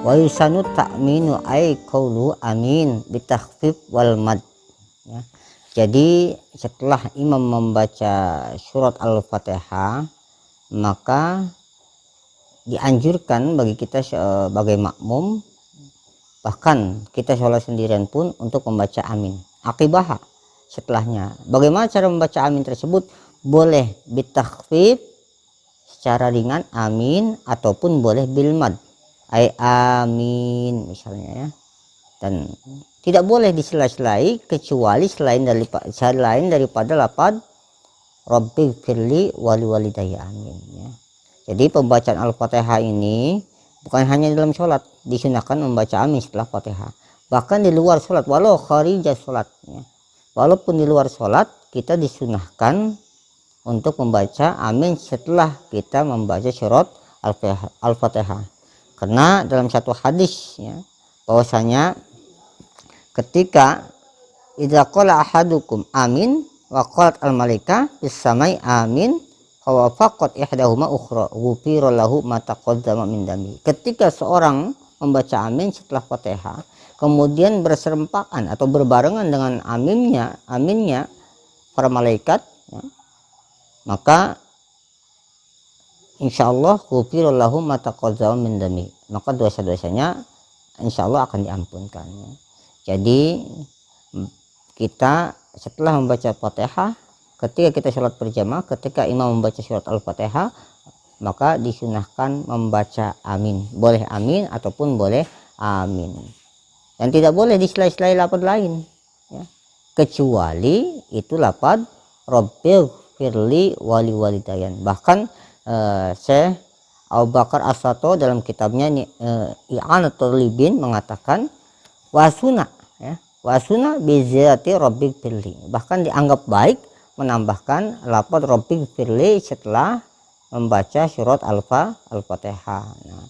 Wa yusanu ta'minu ay qaulu amin bitakhfif wal mad. Ya. Jadi setelah imam membaca surat Al-Fatihah, maka dianjurkan bagi kita sebagai makmum, bahkan kita sholat sendirian pun, untuk membaca amin akibah setelahnya. Bagaimana cara membaca amin tersebut? Boleh bitakhfif secara ringan amin, ataupun boleh bil mad ay amin misalnya ya. Dan tidak boleh disela-selai kecuali selain daripada lafaz Rabbi firli wali walidayya amin ya. Jadi pembacaan Al-Fatihah ini bukan hanya dalam sholat, disunahkan membaca amin setelah Fatihah, bahkan di luar sholat, walau kharija sholat ya. Walaupun di luar sholat kita disunahkan untuk membaca amin setelah kita membaca surat Al-Fatihah. Karena dalam satu hadis ya, bahwasanya ketika idza qala ahadukum amin wa qalat al malaika bis samai amin wa faqat ihdahuma ukhra ghufira lahu ma taqaddama min dami. Ketika seorang membaca amin setelah Fatihah, kemudian berserempakan atau berbarengan dengan aminnya para malaikat ya, maka insyaallah ghufira lahu ma taqaddama min dami, maka dosa-dosanya insyaallah akan diampunkan ya. Jadi kita setelah membaca Fatihah, ketika kita sholat berjamaah, ketika imam membaca surat Al-Fatihah, maka disunahkan membaca amin, boleh amin ataupun boleh amin, dan tidak boleh disela-selai lafaz lain ya, kecuali itu lafaz Rabbil firli wali walidayan. Bahkan Syekh Abu Bakar As-Sato dalam kitabnya I'anatul Talibin mengatakan wasuna ya, wasuna bizati Rabbik firli, bahkan dianggap baik menambahkan lafaz Rabbik firli setelah membaca surat Al-Fatihah. Nah,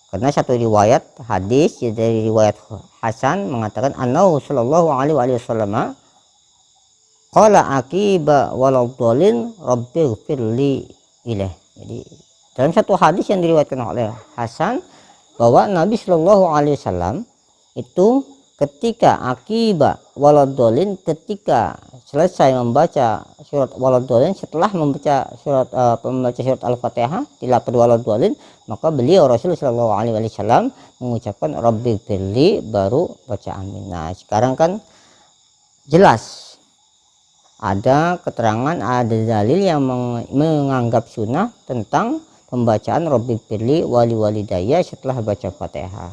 karena satu riwayat hadis dari riwayat Hasan mengatakan annahu sallallahu alaihi wasallam qala aqiba waladhdallin Rabbik firli ilaih. Jadi dalam satu hadis yang diriwayatkan oleh Hasan, bahwa Nabi Shallallahu Alaihi Wasallam itu ketika akibat waladhdallin, ketika selesai membaca surat waladhdallin, setelah membaca surat Al-Fatihah di lafaz waladhdallin, maka beliau Rasulullah Shallallahu Alaihi Wasallam mengucapkan Rabbi firli, baru baca amin. Nah sekarang kan jelas ada keterangan, ada dalil yang menganggap sunnah tentang pembacaan Rabbi firli wali walidayya setelah baca Fatihah,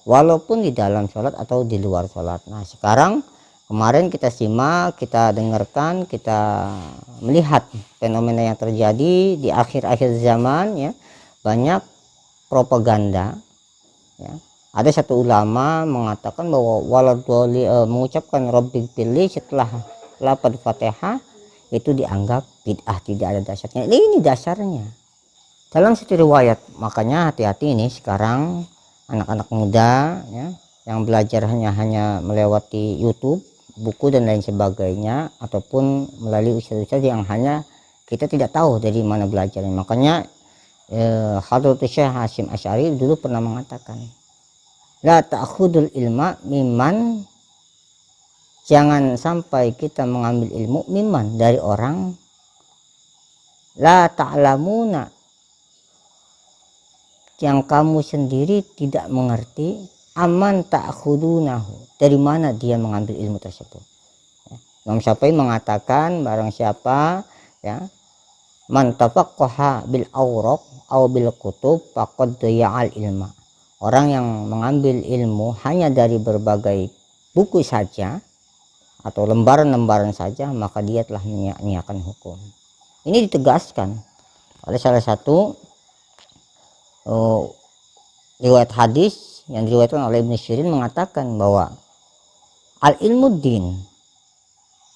walaupun di dalam sholat atau di luar sholat. Nah sekarang kemarin kita simak, kita dengarkan, kita melihat fenomena yang terjadi di akhir-akhir zaman ya, banyak propaganda ya. Ada satu ulama mengatakan bahwa mengucapkan Rabbi firli setelah lafaz Fatihah itu dianggap bid'ah, tidak ada dasarnya. Ini dasarnya dalam satu riwayat. Makanya hati-hati ini sekarang anak-anak muda ya, yang belajarnya hanya melewati YouTube, buku dan lain sebagainya, ataupun melalui ustaz-ustaz yang hanya kita tidak tahu dari mana belajarnya. Makanya Hadratus Syekh Hasyim Asy'ari dulu pernah mengatakan, la ta'khudul ilma mimman, jangan sampai kita mengambil ilmu mimman, dari orang la ta'lamuna, yang kamu sendiri tidak mengerti, aman ta'khudunahu, dari mana dia mengambil ilmu tersebut ya. Imam Syafi'i mengatakan barang siapa ya man tafaqqaha bil awraq aw bil kutub faqad daya'al ilma, orang yang mengambil ilmu hanya dari berbagai buku saja atau lembaran-lembaran saja, maka dia telah menyia-nyiakan hukum. Ini ditegaskan oleh salah satu riwayat hadis yang diriwayatkan oleh Ibnu Syirin, mengatakan bahwa al ilmu din,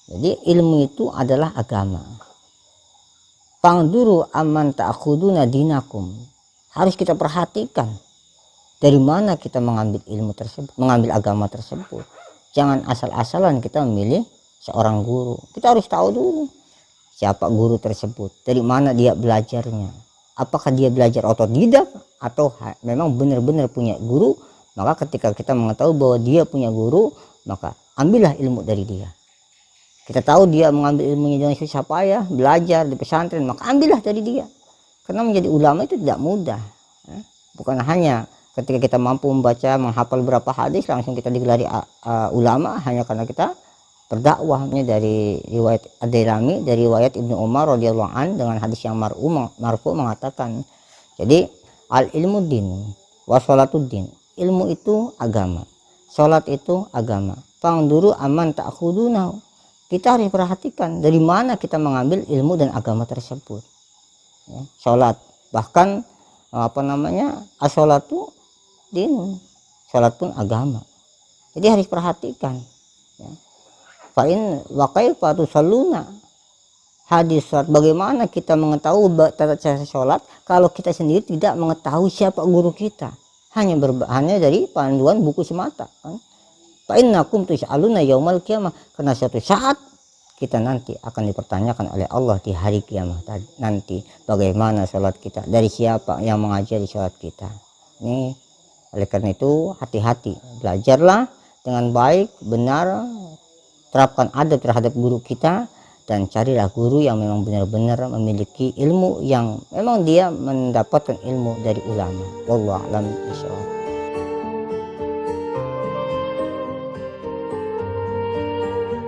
jadi ilmu itu adalah agama. Fangduru aman ta'khuduna dinakum, harus kita perhatikan dari mana kita mengambil ilmu tersebut, mengambil agama tersebut. Jangan asal-asalan kita memilih seorang guru. Kita harus tahu dulu siapa guru tersebut, dari mana dia belajarnya, apakah dia belajar otodidak atau memang benar-benar punya guru. Maka ketika kita mengetahui bahwa dia punya guru, maka ambillah ilmu dari dia. Kita tahu dia mengambil ilmunya dengan susah payah, belajar di pesantren, maka ambillah dari dia. Karena menjadi ulama itu tidak mudah. Bukan hanya ketika kita mampu membaca, menghafal beberapa hadis langsung kita digelari ulama, hanya karena kita berdakwahnya. Dari riwayat Ad-Dailami, dari riwayat Ibnu Umar radhiyallahu an dengan hadis yang marfu mengatakan, jadi al ilmu din wa sholatud din, ilmu itu agama, sholat itu agama. Fangduru aman ta'khuduna, kita harus perhatikan dari mana kita mengambil ilmu dan agama tersebut. Ya, sholat, bahkan as-sholatu din, sholat pun agama. Jadi harus perhatikan. Ya. Fa'in wa kaifa tusalluna, hadis sholat, bagaimana kita mengetahui tata cara sholat kalau kita sendiri tidak mengetahui siapa guru kita, hanya dari panduan buku semata. Fa'innakum tus'aluna yaumal qiyamah, karena suatu saat kita nanti akan dipertanyakan oleh Allah di hari kiamat nanti, bagaimana sholat kita, dari siapa yang mengajari sholat kita. Ini oleh karena itu hati-hati, belajarlah dengan baik, benar, terapkan adab terhadap guru kita, dan carilah guru yang memang benar-benar memiliki ilmu, yang memang dia mendapatkan ilmu dari ulama. Wallahu a'lam bishawab.